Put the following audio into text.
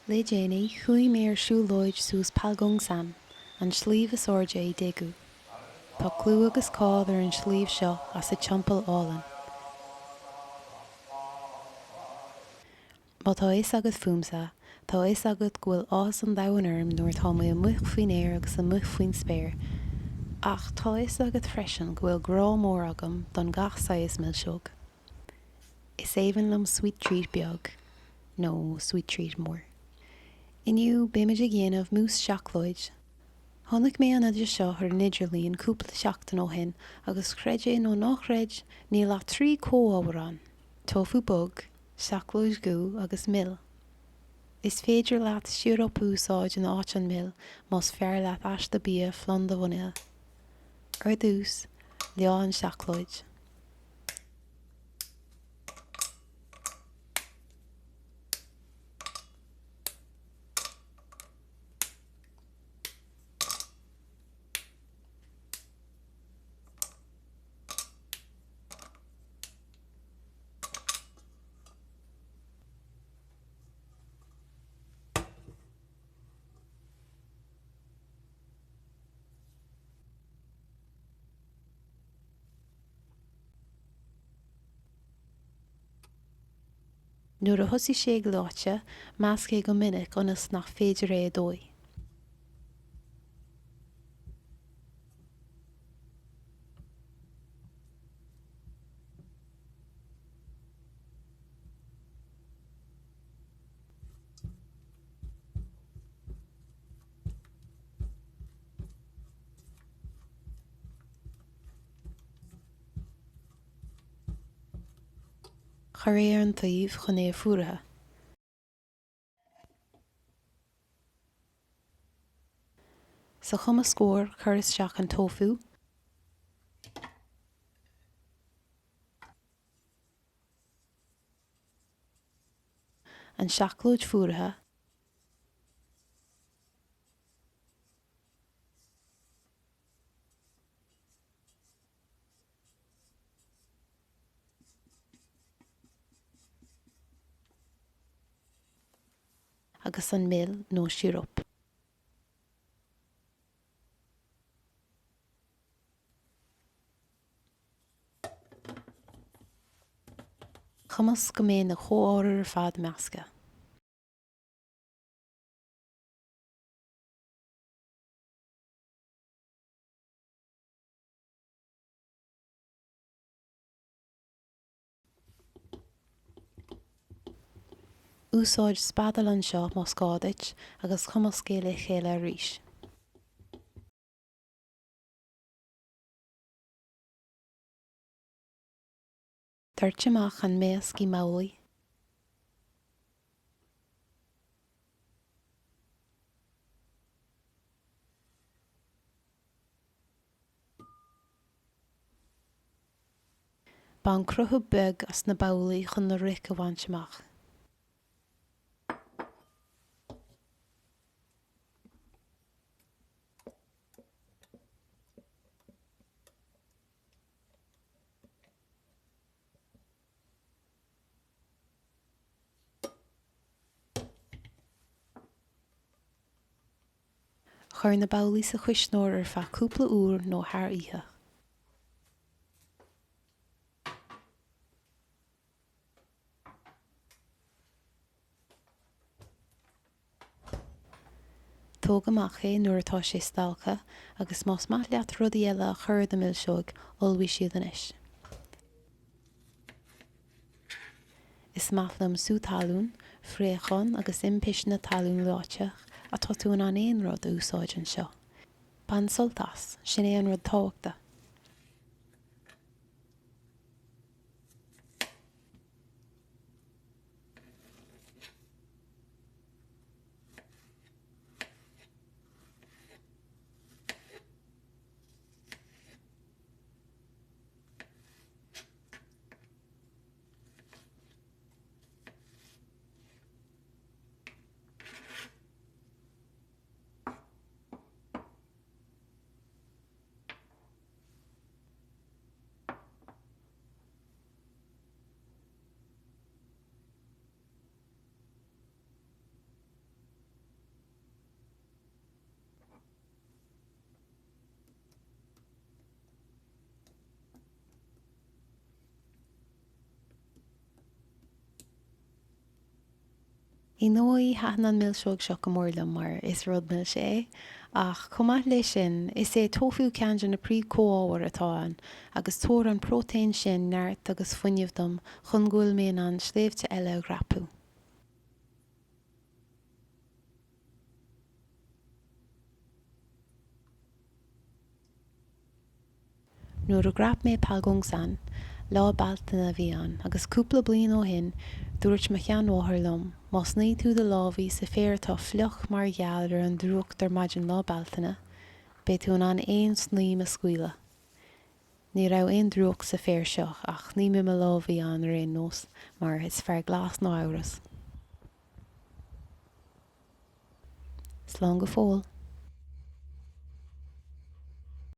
Le déanaí chuaimh siúlóid sús Palgongsan, an slíomh is airde i Daegu. Tá clú agus cád ar an slíomh seo as i timpeall Álainn. Má tá is agad fuamsa, tá is agad go bhfuil áthas an domhan orm nuair tá mé an muc faoin air agus an muc faoin spéir. Ach tá is agad freisin go bhfuil grá mór agam don gach saothas mil seog. Is éireann lom sweet treat beag, nó sweet treat mór. Iniu béimiid a dhéanamh Mousse seachlóid. Thonnigh mé an idir seo ar nidirlíon cúpla seachtain ó hin agus creidé nó nachreid ní le 3 cóábharán, tofu bog, seachlóid gú agus mill. Is féidir leat siúrap úsáid an áit an mill más fearr leat easta bia phlean do bhunail. Ar dús, leá an seachlóid. Nuair a thosaigh sé go láite, measc é go minic ionas nach féidir é dói. Chur é ar an taobh chun é fuairthe. Sa chuma scór chur isteach an tofu, an seachlóid fuairthe, agus an mill nó siúrap. Chumas go mé na chóáir ar fad measca. Úsáid spadal an seo má scáidit agus chumas céile chéile arís. Tuirt amach an measc í mabhaí. Bán crutha beg as na babhaí chun na ric a bhaint amach. Chur na babhaí sa chuisneoir ar feadh cúpla úr nó thar oíche. Tóg amach é nuair atá sé stalcha agus más maith leat rudaí eile a chur do mil seog olbhí siad anois. Is maith liom sú talún, fréachán agus impiis na talún láiteach a tá tú an éon rud a úsáid an seo. Ban soltas, sin é an rud tábhachta. I nói hatan an millseog seo go mórlam mar is rud mill sé, ach chumá lei sin is é tofu ceann na prí cóáhar atáin, agus tóir an prótéin sin neart agus fuinneamh dom chun gúil méon an sléimhte eile a grapú. Nuair a grap mé Palgongsan, lá baltainna bhí an, agus cúpla bliain ó hin, dúirt me cheanmháthair lom, más ní tú de lábhí sa fér tá fluch mar gheall ar an drúcht ar maidin lá baltainna, bé tú an éon sníam a scuile. Ní rah éon drúcht sa fér seo, ach ní mé lábhí an ar éon nós, mar is fear glas nó áras. Slán go fóil.